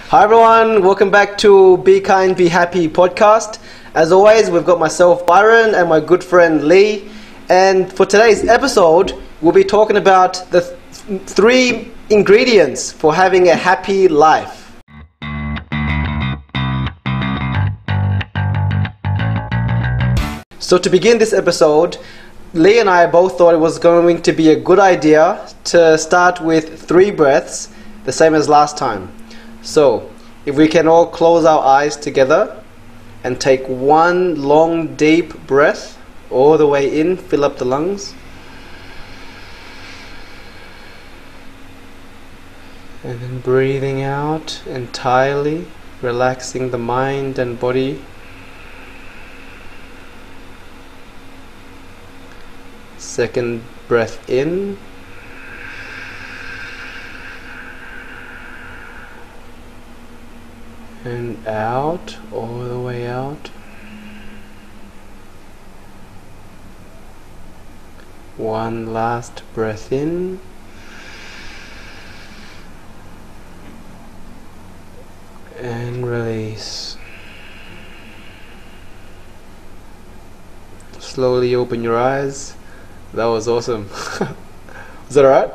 Hi everyone, welcome back to Be Kind, Be Happy podcast. As always, we've got myself, Byron, and my good friend Lee. And for today's episode, we'll be talking about the three ingredients for having a happy life. So to begin this episode, Lee and I both thought it was going to be a good idea to start with 3 breaths, the same as last time. So, if we can all close our eyes together and take one long deep breath all the way in, fill up the lungs. And then breathing out entirely, relaxing the mind and body. Second breath in. And out, all the way out. One last breath in. And release. Slowly open your eyes. That was awesome. Was that alright?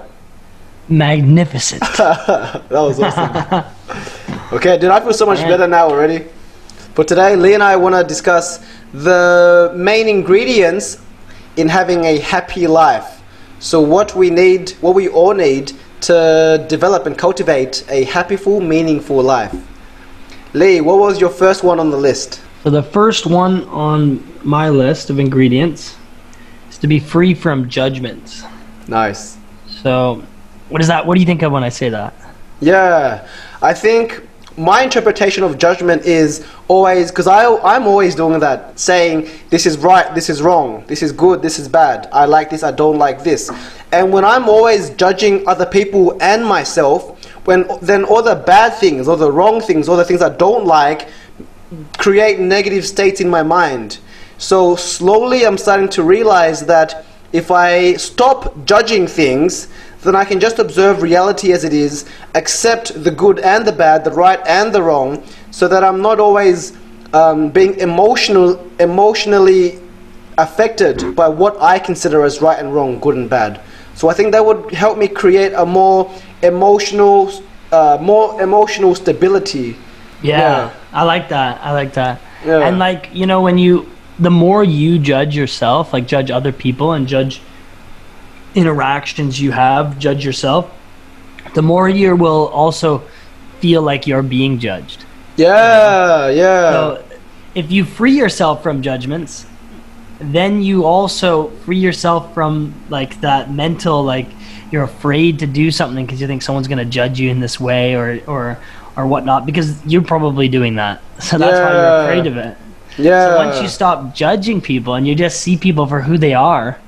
Magnificent. That was awesome. Okay, dude, I feel so much better now already. For today, Lee and I want to discuss the main ingredients in having a happy life. So what we all need to develop and cultivate a happyful, meaningful life. Lee, what was your first one on the list? So the first one on my list of ingredients is to be free from judgments. Nice. So what is that? What do you think of when I say that? Yeah, I think my interpretation of judgment is always, because I'm always doing that, saying this is right, this is wrong, this is good, this is bad, I like this, I don't like this. And when I'm always judging other people and myself, then all the bad things, all the wrong things, all the things I don't like create negative states in my mind. So slowly I'm starting to realize that if I stop judging things, then I can just observe reality as it is, accept the good and the bad, the right and the wrong, so that I'm not always being emotionally affected by what I consider as right and wrong, good and bad. So I think that would help me create a more emotional stability. Yeah, I like that. Yeah. And like, you know, the more you judge yourself, like judge other people and judge interactions you have, judge yourself, the more you will also feel like you're being judged. Yeah. So if you free yourself from judgments, then you also free yourself from like that mental, like you're afraid to do something because you think someone's going to judge you in this way or whatnot, because you're probably doing that. So that's why you're afraid of it. Yeah. So once you stop judging people and you just see people for who they are,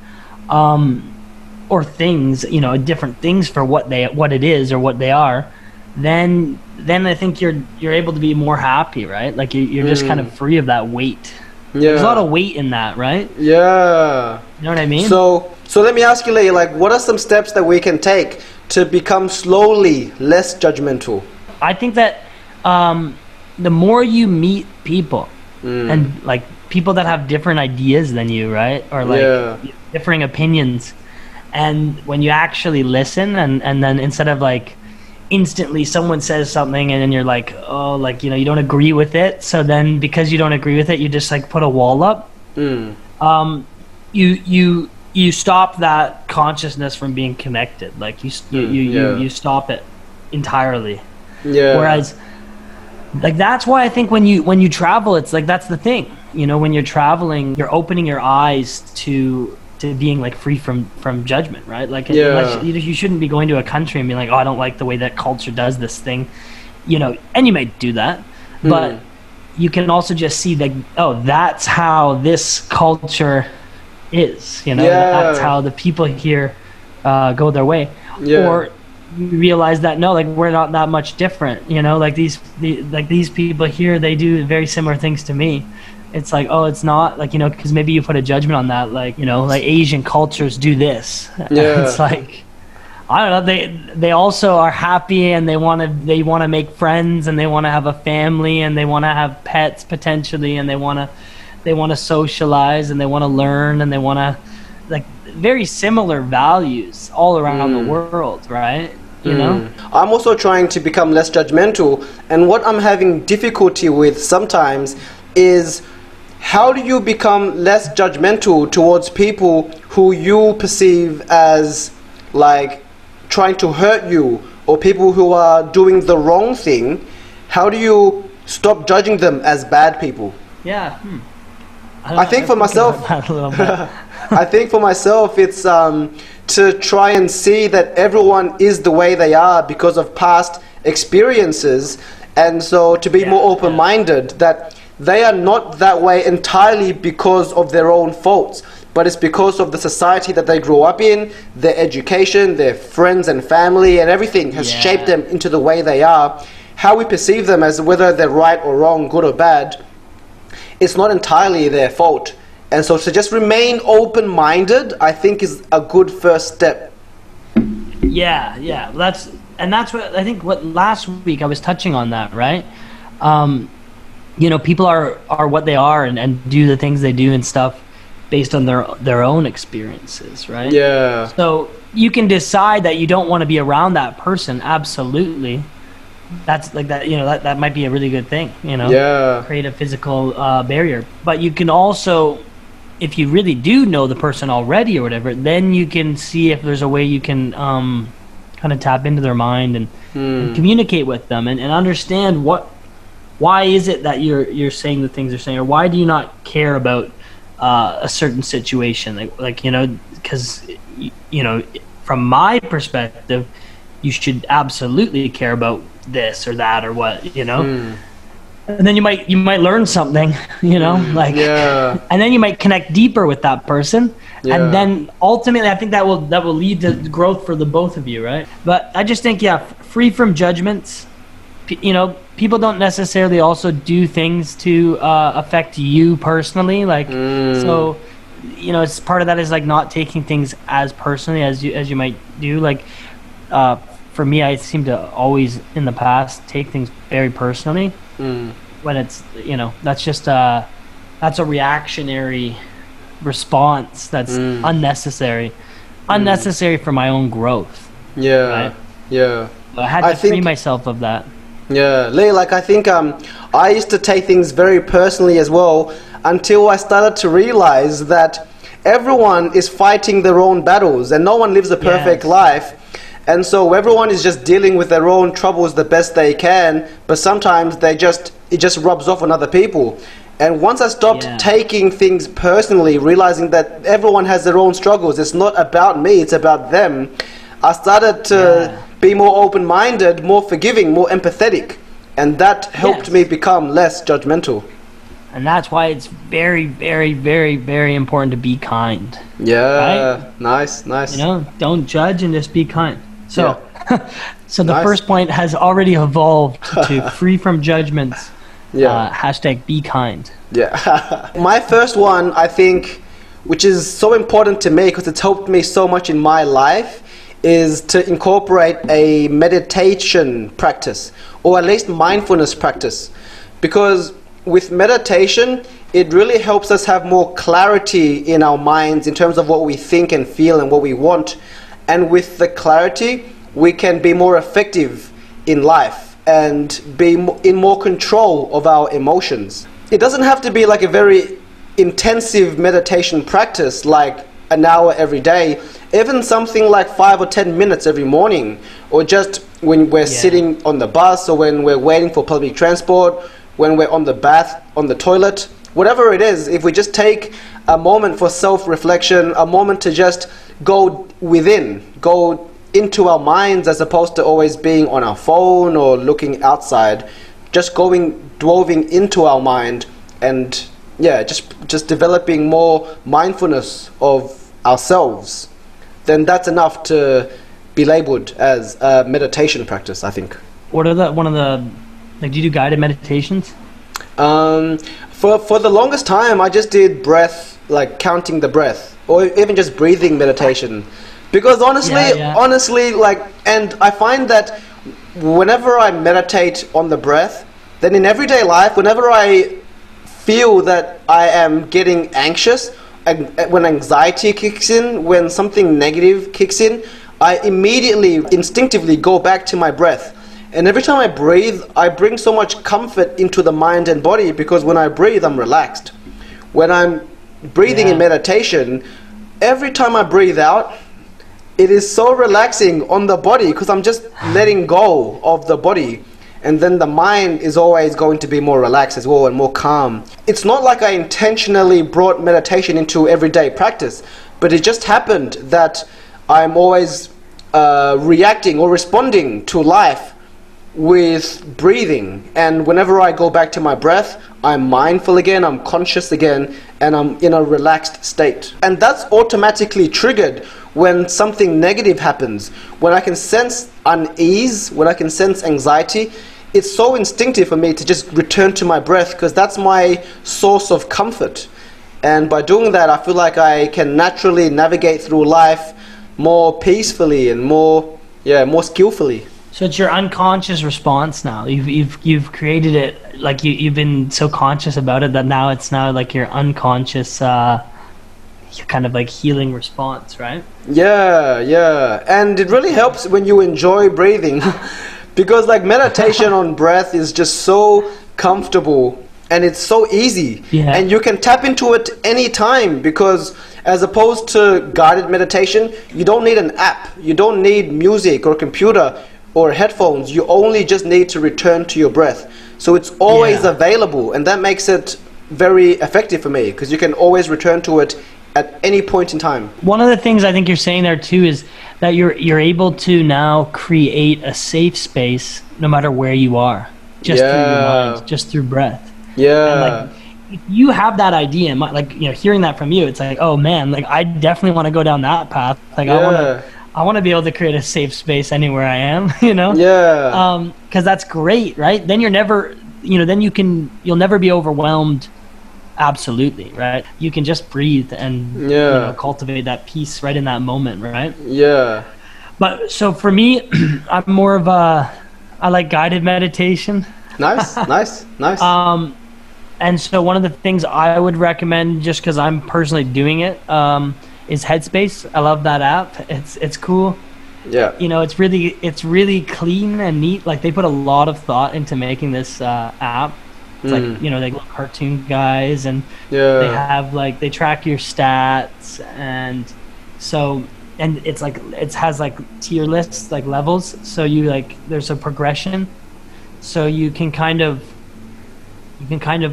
or things, you know, different things for what it is or what they are, then I think you're able to be more happy, right? Like you're just kind of free of that weight. Yeah. There's a lot of weight in that, right? Yeah. You know what I mean? So let me ask you, Lee, like, what are some steps that we can take to become slowly less judgmental? I think that the more you meet people and like people that have different ideas than you, right? Or like differing opinions. And when you actually listen and then instead of like instantly someone says something and then you're like, oh, like, you know, you don't agree with it. So then because you don't agree with it, you just like put a wall up. You stop that consciousness from being connected. Like you stop it entirely. Yeah. Whereas like that's why I think when you travel, it's like that's the thing. You know, when you're traveling, you're opening your eyes to being like free from judgment, right? Like you shouldn't be going to a country and being like, oh, I don't like the way that culture does this thing, you know, and you may do that, but you can also just see that, oh, that's how this culture is, you know, that's how the people here go their way. Or you realize that no, like we're not that much different, you know, like these people here, they do very similar things to me. It's like, oh, it's not like, you know, because maybe you put a judgment on that, like, you know, like Asian cultures do this. It's like, I don't know, they also are happy, and they want to make friends, and they want to have a family, and they want to have pets potentially, and they want to socialize, and they want to learn, and they want to, like, very similar values all around the world, right? You know? I'm also trying to become less judgmental, and what I'm having difficulty with sometimes is, how do you become less judgmental towards people who you perceive as like trying to hurt you, or people who are doing the wrong thing? How do you stop judging them as bad people? Yeah. I think for myself, I think for myself, it's to try and see that everyone is the way they are because of past experiences, and so to be more open-minded, that they are not that way entirely because of their own faults, but it's because of the society that they grew up in, their education, their friends and family, and everything has shaped them into the way they are. How we perceive them as whether they're right or wrong, good or bad, it's not entirely their fault. And so to just remain open-minded, I think, is a good first step. Yeah. That's what I think. What last week I was touching on that, right? You know, people are what they are, and do the things they do and stuff based on their own experiences, right? Yeah. So you can decide that you don't want to be around that person. Absolutely. That's like that. You know, that might be a really good thing. You know. Yeah. Create a physical barrier, but you can also, if you really do know the person already or whatever, then you can see if there's a way you can kind of tap into their mind and communicate with them and understand why is it that you're saying the things they're saying, or why do you not care about a certain situation, like you know, because you know, from my perspective, you should absolutely care about this or that or what, you know. And then you might learn something, you know, like, and then you might connect deeper with that person, and then ultimately, I think that will lead to growth for the both of you, right? But I just think, free from judgments. You know, people don't necessarily also do things to affect you personally, like, so, you know, it's part of that is like not taking things as personally as you might do. Like, for me, I seem to always in the past take things very personally. When it's, you know, that's just that's a reactionary response that's unnecessary for my own growth. Right? I had to free myself of that. Lee, like, I think I used to take things very personally as well, until I started to realize that everyone is fighting their own battles and no one lives a perfect life. And so everyone is just dealing with their own troubles the best they can, but sometimes it just rubs off on other people. And once I stopped taking things personally, realizing that everyone has their own struggles, it's not about me, it's about them, I started to be more open-minded, more forgiving, more empathetic. And that helped me become less judgmental. And that's why it's very, very, very, very important to be kind. Right? Nice. You know, don't judge and just be kind. So, so the first point has already evolved to free from judgments. Hashtag be kind. My first one, I think, which is so important to me because it's helped me so much in my life, is to incorporate a meditation practice, or at least mindfulness practice. Because with meditation, it really helps us have more clarity in our minds in terms of what we think and feel and what we want. And with the clarity, we can be more effective in life and be in more control of our emotions. It doesn't have to be like a very intensive meditation practice, like an hour every day. Even something like 5 or 10 minutes every morning, or just when we're sitting on the bus, or when we're waiting for public transport, when we're on the toilet, whatever it is. If we just take a moment for self-reflection, a moment to just go within, go into our minds, as opposed to always being on our phone or looking outside, just delving into our mind, and just developing more mindfulness of ourselves, then that's enough to be labeled as a meditation practice, I think. What are do you do guided meditations? For the longest time, I just did breath, like counting the breath, or even just breathing meditation. Because honestly, like, and I find that whenever I meditate on the breath, then in everyday life, whenever I feel that I am getting anxious, when anxiety kicks in, when something negative kicks in, I immediately, instinctively go back to my breath. And every time I breathe, I bring so much comfort into the mind and body, because when I breathe, I'm relaxed. When I'm breathing in meditation, every time I breathe out, it is so relaxing on the body, because I'm just letting go of the body. And then the mind is always going to be more relaxed as well and more calm. It's not like I intentionally brought meditation into everyday practice, but it just happened that I'm always reacting or responding to life with breathing. And whenever I go back to my breath, I'm mindful again, I'm conscious again, and I'm in a relaxed state. And that's automatically triggered when something negative happens. When I can sense unease, when I can sense anxiety, it's so instinctive for me to just return to my breath, because that's my source of comfort. And by doing that, I feel like I can naturally navigate through life more peacefully and more skillfully. So it's your unconscious response now. You've created it, like you've been so conscious about it that now it's like your unconscious kind of like healing response, right? Yeah. And it really helps when you enjoy breathing. Because like meditation on breath is just so comfortable and it's so easy. And you can tap into it anytime, because as opposed to guided meditation, you don't need an app, you don't need music or computer or headphones, you only just need to return to your breath. So it's always available, and that makes it very effective for me, because you can always return to it at any point in time. One of the things I think you're saying there too is that you're able to now create a safe space no matter where you are, just through your mind, just through breath. And like, if you have that idea, like, you know, hearing that from you, it's like, oh man, like I definitely want to go down that path. Like I want to be able to create a safe space anywhere I am, you know? Because that's great, right? Then you're never, you know, then you'll never be overwhelmed. Absolutely, right? You can just breathe and you know, cultivate that peace right in that moment, right? But so for me, I'm more of I like guided meditation. Nice. And so one of the things I would recommend, just because I'm personally doing it, is Headspace. I love that app. It's cool. You know, it's really clean and neat. Like they put a lot of thought into making this app. It's like, you know, they look cartoon guys, and they have like, they track your stats, and so, and it's like, it has like tier lists, like levels. So you like, there's a progression, so you can kind of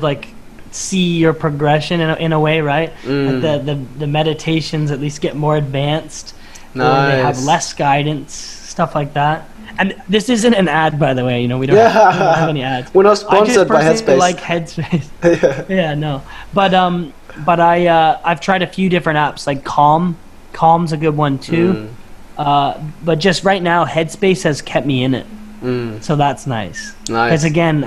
like see your progression in a way, right? And the meditations at least get more advanced. Or they have less guidance, stuff like that. And this isn't an ad, by the way. You know, we don't have any ads. We're not sponsored by Headspace. I like Headspace. No. But I've tried a few different apps, like Calm's a good one too. But just right now, Headspace has kept me in it. So that's nice. Because again,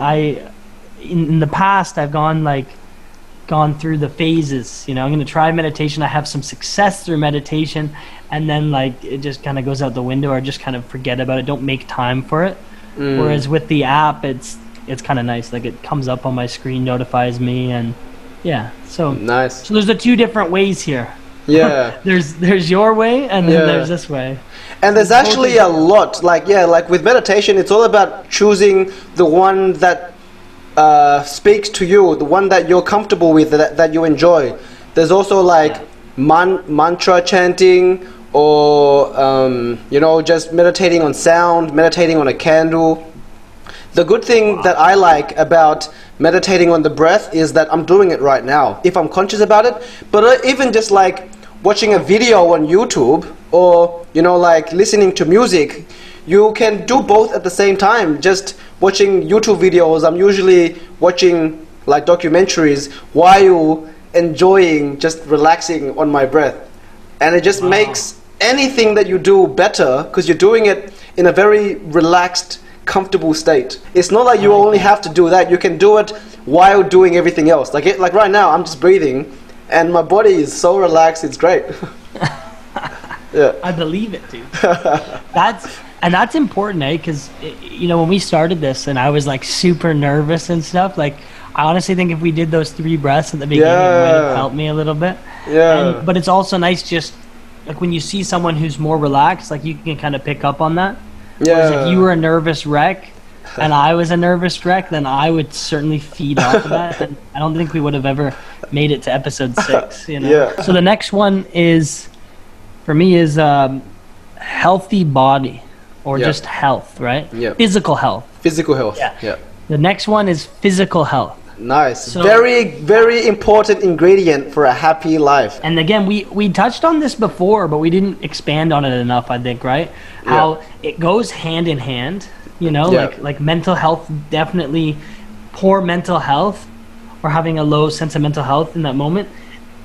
in the past, I've gone through the phases. You know, I'm going to try meditation. I have some success through meditation, and then like it just kind of goes out the window, or just kind of forget about it. Don't make time for it. Whereas with the app, it's kind of nice. Like it comes up on my screen, notifies me, and so nice. So there's the two different ways here. There's your way, and then there's this way. And there's actually a lot. Like with meditation, it's all about choosing the one that speaks to you, the one that you're comfortable with, that you enjoy. There's also like mantra chanting, or you know, just meditating on sound, meditating on a candle. The good thing that I like about meditating on the breath is that I'm doing it right now, if I'm conscious about it. But even just like watching a video on YouTube, or you know, like listening to music, you can do both at the same time. Just watching YouTube videos, I'm usually watching like documentaries while enjoying, just relaxing on my breath. And it just makes anything that you do better, because you're doing it in a very relaxed, comfortable state. It's not like you only have to do that. You can do it while doing everything else. Like right now, I'm just breathing, and my body is so relaxed. It's great. I believe it, dude. That's important, eh? Because you know, when we started this, and I was like super nervous and stuff. Like, I honestly think if we did those 3 breaths at the beginning, it might have helped me a little bit. Yeah. But it's also nice, just like when you see someone who's more relaxed, like you can kind of pick up on that. Yeah. Whereas if you were a nervous wreck and I was a nervous wreck, then I would certainly feed off of that. And I don't think we would have ever made it to episode 6. You know. Yeah. So the next one is, for me, is healthy body. Or just health, right? Yeah. Physical health. Physical health. Yeah. The next one is physical health. Nice. So, very, very important ingredient for a happy life. And again, we touched on this before, but we didn't expand on it enough, I think, right? How it goes hand in hand, you know, like mental health, definitely poor mental health or having a low sense of mental health in that moment.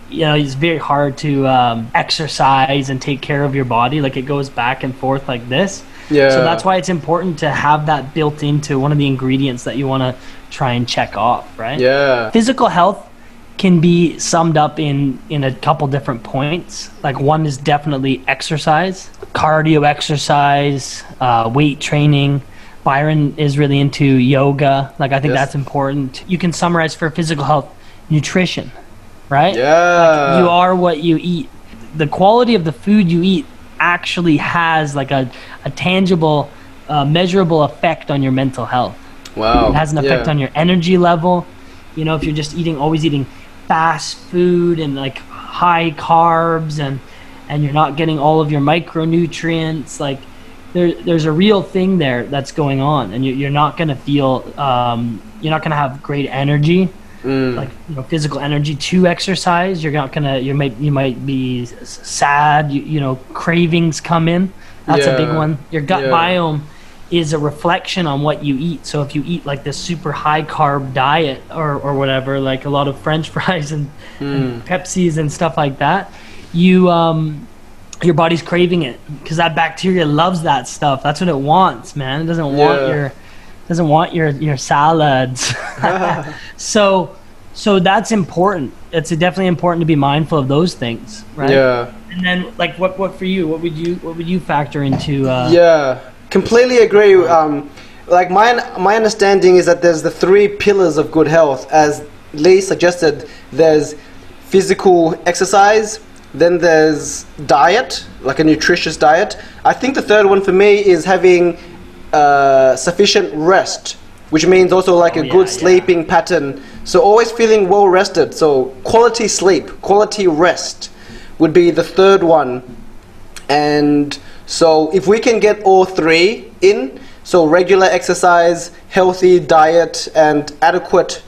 You know, it's very hard to exercise and take care of your body. Like, it goes back and forth like this. Yeah. So that's why it's important to have that built into one of the ingredients that you want to try and check off, right? Yeah. Physical health can be summed up in a couple different points. Like, one is definitely exercise, cardio exercise, weight training. Byron is really into yoga. Like, I think that's important. You can summarize for physical health, nutrition, right? Yeah. Like, you are what you eat. The quality of the food you eat actually has like a tangible, measurable effect on your mental health. Wow. It has an effect on your energy level. You know, if you're just always eating fast food and like high carbs and you're not getting all of your micronutrients, like there's a real thing there that's going on, and you're not going to feel, you're not going to have great energy. Like, you know, physical energy to exercise. You're not gonna. You might be sad. You know, cravings come in. That's a big one. Your gut biome is a reflection on what you eat. So if you eat like this super high carb diet or whatever, like a lot of French fries and Pepsis and stuff like that, your body's craving it because that bacteria loves that stuff. That's what it wants, man. It doesn't want your salads. So that's important. It's definitely important to be mindful of those things, right? Yeah. And then, like, what for you? What would you factor into? Yeah, completely agree. Like my understanding is that there's the 3 pillars of good health, as Lee suggested. There's physical exercise, then there's diet, like a nutritious diet. I think the third one for me is having sufficient rest, which means also like a good sleeping pattern. So always feeling well rested. So quality sleep, quality rest would be the third one. And so if we can get all 3 in, so regular exercise, healthy diet, and adequate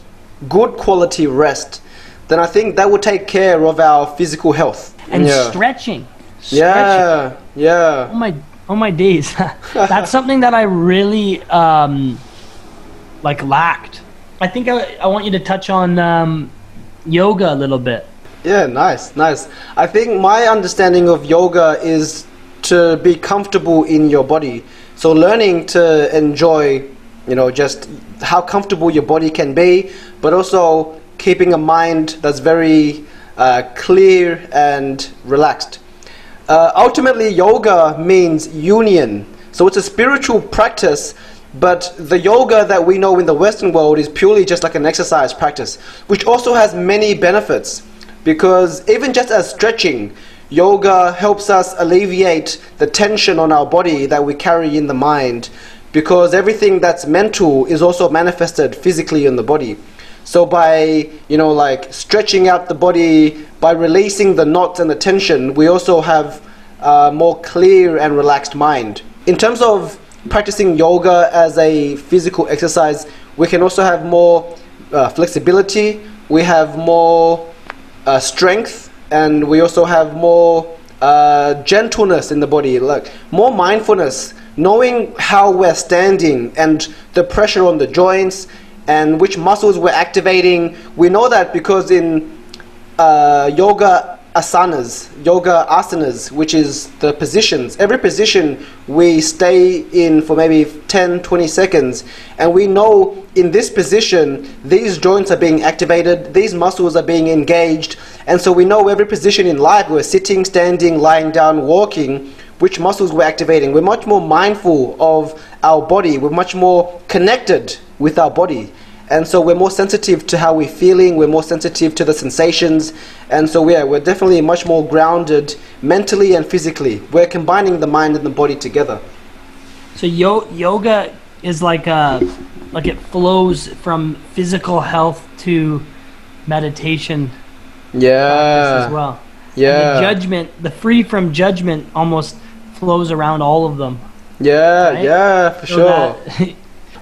good quality rest, then I think that would take care of our physical health. And stretching. Yeah. Oh my days. That's something that I really lacked. I think I want you to touch on yoga a little bit. Yeah, nice. I think my understanding of yoga is to be comfortable in your body. So learning to enjoy, you know, just how comfortable your body can be, but also keeping a mind that's very clear and relaxed. Ultimately, yoga means union. So it's a spiritual practice, but the yoga that we know in the Western world is purely just like an exercise practice, which also has many benefits, because even just as stretching, yoga helps us alleviate the tension on our body that we carry in the mind, because everything that's mental is also manifested physically in the body. So by, you know, like stretching out the body, by releasing the knots and the tension, we also have a more clear and relaxed mind. In terms of practicing yoga as a physical exercise, we can also have more flexibility, we have more strength, and we also have more gentleness in the body, like more mindfulness, knowing how we're standing and the pressure on the joints and which muscles we're activating. We know that because in yoga asanas, which is the positions, every position we stay in for maybe 10-20 seconds, and we know in this position these joints are being activated, these muscles are being engaged, And so we know every position in life, we're sitting, standing, lying down, walking, which muscles we're activating. We're much more mindful of our body. We're much more connected with our body. And so we're more sensitive to how we're feeling. We're more sensitive to the sensations. And so yeah, we're definitely much more grounded mentally and physically. We're combining the mind and the body together. So yoga is like it flows from physical health to meditation. Yeah. As well. Yeah. And the free from judgment almost flows around all of them. Yeah, right? yeah, for sure.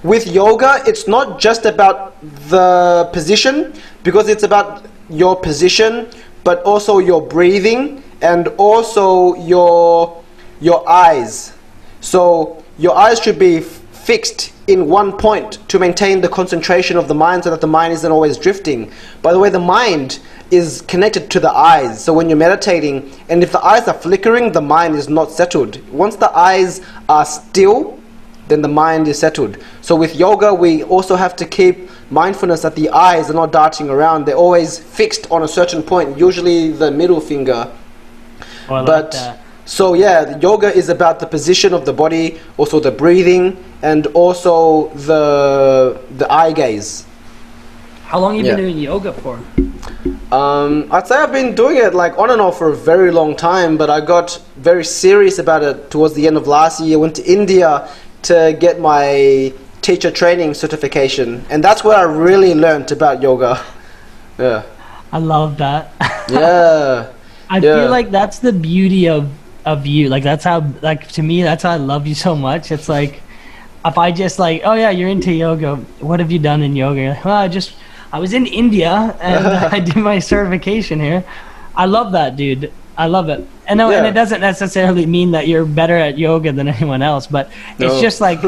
With yoga, it's not just about the position, because it's about your position, but also your breathing and also your eyes. So your eyes should be fixed in one point to maintain the concentration of the mind so that the mind isn't always drifting. By the way, the mind is connected to the eyes. So when you're meditating, and if the eyes are flickering, the mind is not settled. Once the eyes are still, then the mind is settled. So with yoga, we also have to keep mindfulness that the eyes are not darting around. They're always fixed on a certain point, usually the middle finger. Oh, I like that. So yeah, yoga is about the position of the body, also the breathing, and also the eye gaze. How long have you been doing yoga for? I'd say I've been doing it like on and off for a very long time, but I got very serious about it towards the end of last year. I went to India to get my teacher training certification, and that's where I really learned about yoga. Yeah. I love that. Yeah. I feel like that's the beauty of you. Like that's how, like to me, that's how I love you so much. It's like, if I just like, oh yeah, you're into yoga. What have you done in yoga? You're like, well, I was in India and I did my certification here. I love that, dude. I love it. And and it doesn't necessarily mean that you're better at yoga than anyone else, but it's just like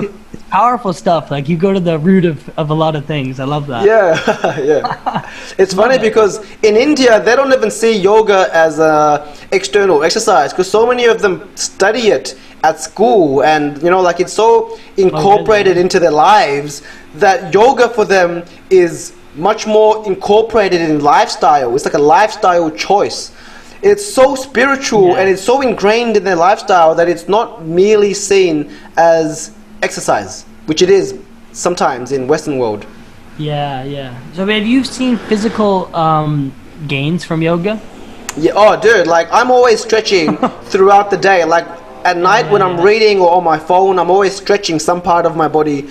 powerful stuff. Like you go to the root of a lot of things. I love that. Yeah, yeah. It's funny because in India, they don't even see yoga as a external exercise, because so many of them study it at school, and you know, like it's so incorporated into their lives that yoga for them is much more incorporated in lifestyle. It's like a lifestyle choice. It's so spiritual and it's so ingrained in their lifestyle that it's not merely seen as exercise, which it is sometimes in Western world. Yeah, yeah. So have you seen physical gains from yoga? Yeah. Oh, dude, like I'm always stretching throughout the day. Like at night when I'm reading or on my phone, I'm always stretching some part of my body,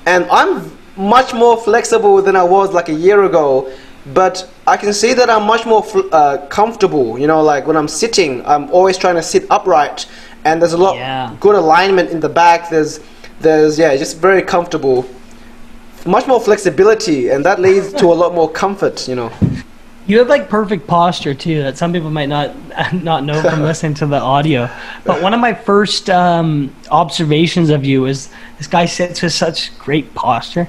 and I'm much more flexible than I was like a year ago. But I can see that I'm much more comfortable. You know, like when I'm sitting, I'm always trying to sit upright, and there's a lot good alignment in the back. There's just very comfortable, much more flexibility, and that leads to a lot more comfort. You know. You have like perfect posture too, that some people might not know from listening to the audio. But one of my first observations of you is this guy sits with such great posture.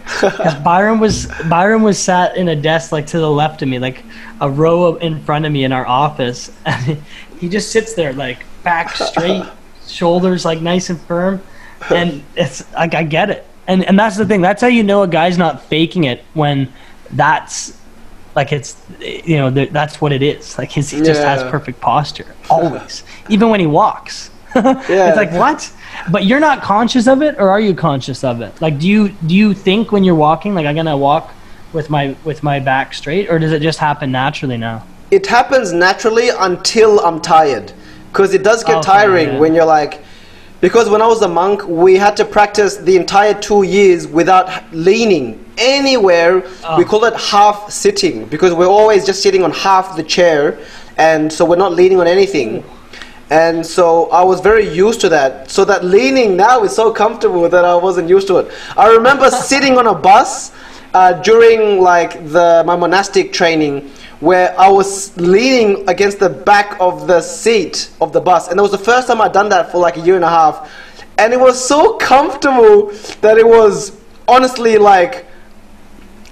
Byron was sat in a desk like to the left of me, like a row in front of me in our office, and he just sits there like back straight, shoulders like nice and firm, and it's like I get it. And that's the thing. That's how you know a guy's not faking it, when that's like it's, you know, that's what it is. Like he just has perfect posture always, even when he walks. It's like, what? But you're not conscious of it, or are you conscious of it? Like, do you think when you're walking, like I'm gonna walk with my back straight, or does it just happen naturally now? It happens naturally until I'm tired, because it does get tiring when you're like. Because when I was a monk, we had to practice the entire 2 years without leaning anywhere. We call it half sitting, because we're always just sitting on half the chair, and so we're not leaning on anything. And so I was very used to that. So that leaning now is so comfortable that I wasn't used to it. I remember sitting on a bus during like my monastic training, where I was leaning against the back of the seat of the bus, and it was the first time I'd done that for like a year and a half, and it was so comfortable that it was honestly like,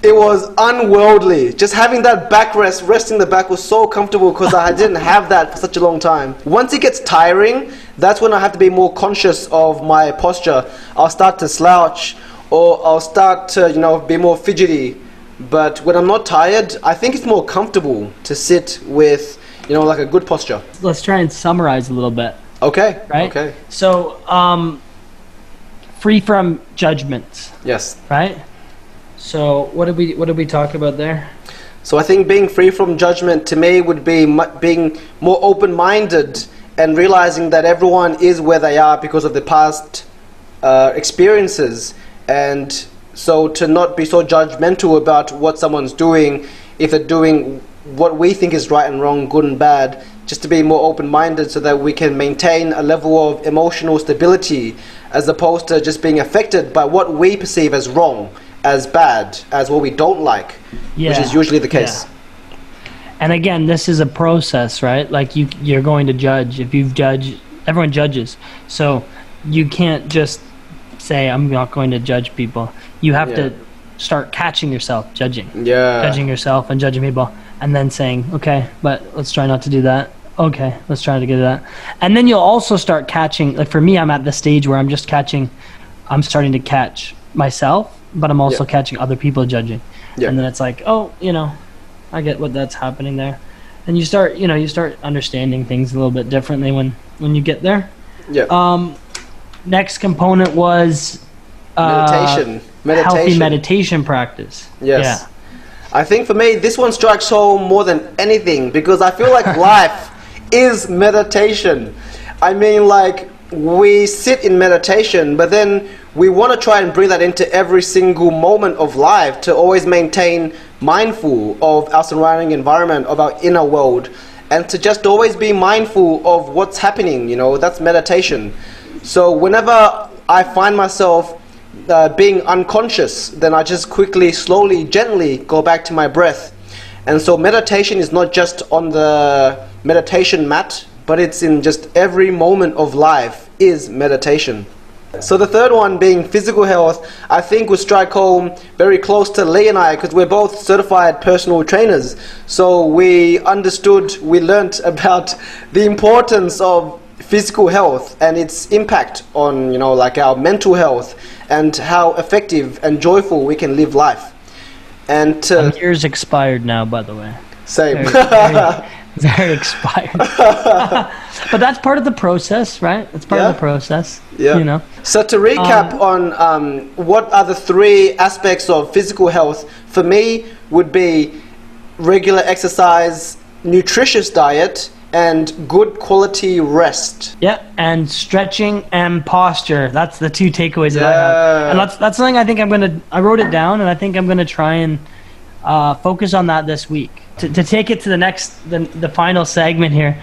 it was unworldly. Just having that backrest, resting the back was so comfortable, because I didn't have that for such a long time. Once it gets tiring, that's when I have to be more conscious of my posture. I'll start to slouch, or I'll start to, you know, be more fidgety. But when I'm not tired, I think it's more comfortable to sit with, you know, like a good posture. Let's try and summarize a little bit. Okay. Right? Okay. So, free from judgments. Yes. Right? So, what did we talk about there? So I think being free from judgment to me would be being more open-minded and realizing that everyone is where they are because of the past experiences, and so to not be so judgmental about what someone's doing, if they're doing what we think is right and wrong, good and bad, just to be more open-minded so that we can maintain a level of emotional stability as opposed to just being affected by what we perceive as wrong, as bad, as what we don't like, which is usually the case. Yeah. And again, this is a process, right? Like you're going to judge. If you've judged, everyone judges. So you can't just say, I'm not going to judge people. You have to start catching yourself judging. Judging yourself and judging people. And then saying, okay, but let's try not to do that. Okay, let's try to get that. And then you'll also start catching, like for me, I'm at the stage where I'm starting to catch myself, but I'm also catching other people judging. And then it's like, oh, you know, I get what that's happening there. And you start understanding things a little bit differently when you get there. Next component was meditation. Healthy meditation practice. Yes. I think for me, this one strikes home more than anything because I feel like life is meditation. I mean, like, we sit in meditation, but then we want to try and bring that into every single moment of life to always maintain mindful of our surrounding environment, of our inner world, and to just always be mindful of what's happening, you know, that's meditation. So whenever I find myself being unconscious, then I just quickly, slowly, gently go back to my breath. And so meditation is not just on the meditation mat, but it's in just every moment of life is meditation. So the third one being physical health, I think would strike home very close to Lee and I because we're both certified personal trainers. So we learnt about the importance of physical health and its impact on, you know, like our mental health and how effective and joyful we can live life. And yours expired now, by the way. Same. Very expired. But that's part of the process, right? It's part of the process. You know. So to recap on what are the three aspects of physical health for me would be regular exercise, nutritious diet, and good quality rest. Yeah, and stretching and posture. That's the two takeaways that I have. And that's something I think I wrote it down, and I think I'm gonna try and focus on that this week. To take it to the final segment here.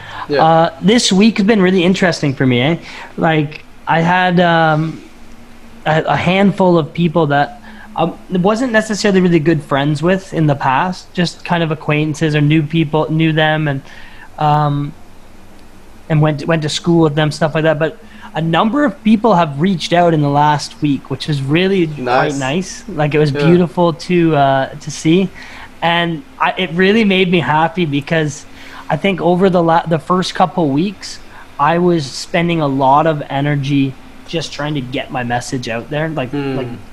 This week has been really interesting for me. Like I had a handful of people that I wasn't necessarily really good friends with in the past, just kind of acquaintances or knew them and went to school with them, stuff like that. But a number of people have reached out in the last week, which is really quite nice. Like it was beautiful to see, and it really made me happy because I think over the first couple weeks, I was spending a lot of energy just trying to get my message out there, like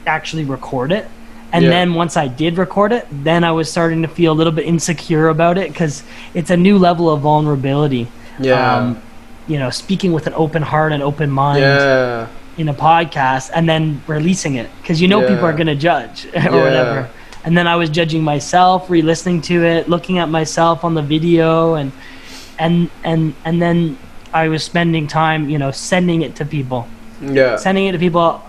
actually record it. And then once I did record it, then I was starting to feel a little bit insecure about it because it's a new level of vulnerability. You know, speaking with an open heart and open mind in a podcast and then releasing it because you know people are going to judge or whatever. And then I was judging myself, re-listening to it, looking at myself on the video, and then I was spending time, you know, sending it to people. Sending it to people.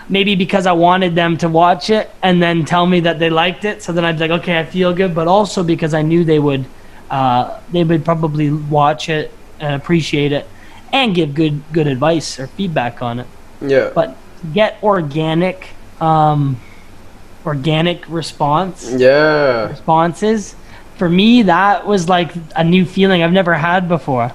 Maybe because I wanted them to watch it and then tell me that they liked it, so then I'd be like, okay, I feel good. But also because I knew they would probably watch it and appreciate it and give good advice or feedback on it. But get organic responses. For me, that was like a new feeling I've never had before.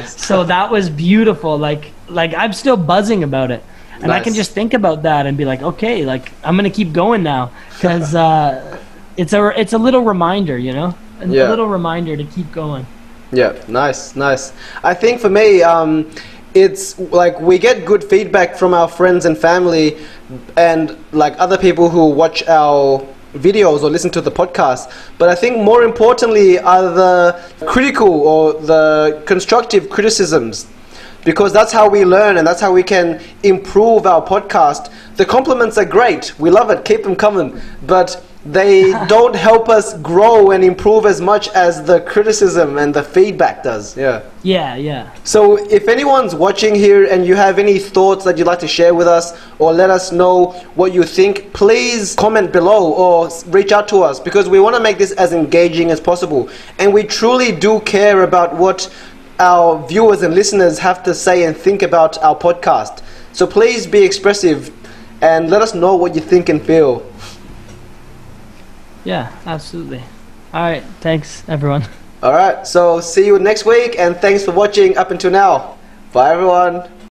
So that was beautiful. Like I'm still buzzing about it. And I can just think about that and be like, okay, like I'm gonna keep going now because it's a little reminder, you know, a little reminder to keep going. Nice. I think for me, it's like we get good feedback from our friends and family, and like other people who watch our videos or listen to the podcast, but I think more importantly are the critical or the constructive criticisms, because that's how we learn and that's how we can improve our podcast. The compliments are great, we love it, keep them coming, but they don't help us grow and improve as much as the criticism and the feedback does. Yeah. So if anyone's watching here and you have any thoughts that you'd like to share with us or let us know what you think, please comment below or reach out to us, because we want to make this as engaging as possible, and we truly do care about what our viewers and listeners have to say and think about our podcast. So please be expressive and let us know what you think and feel. Yeah, absolutely. All right, thanks everyone. All right, so see you next week, and thanks for watching up until now. Bye everyone.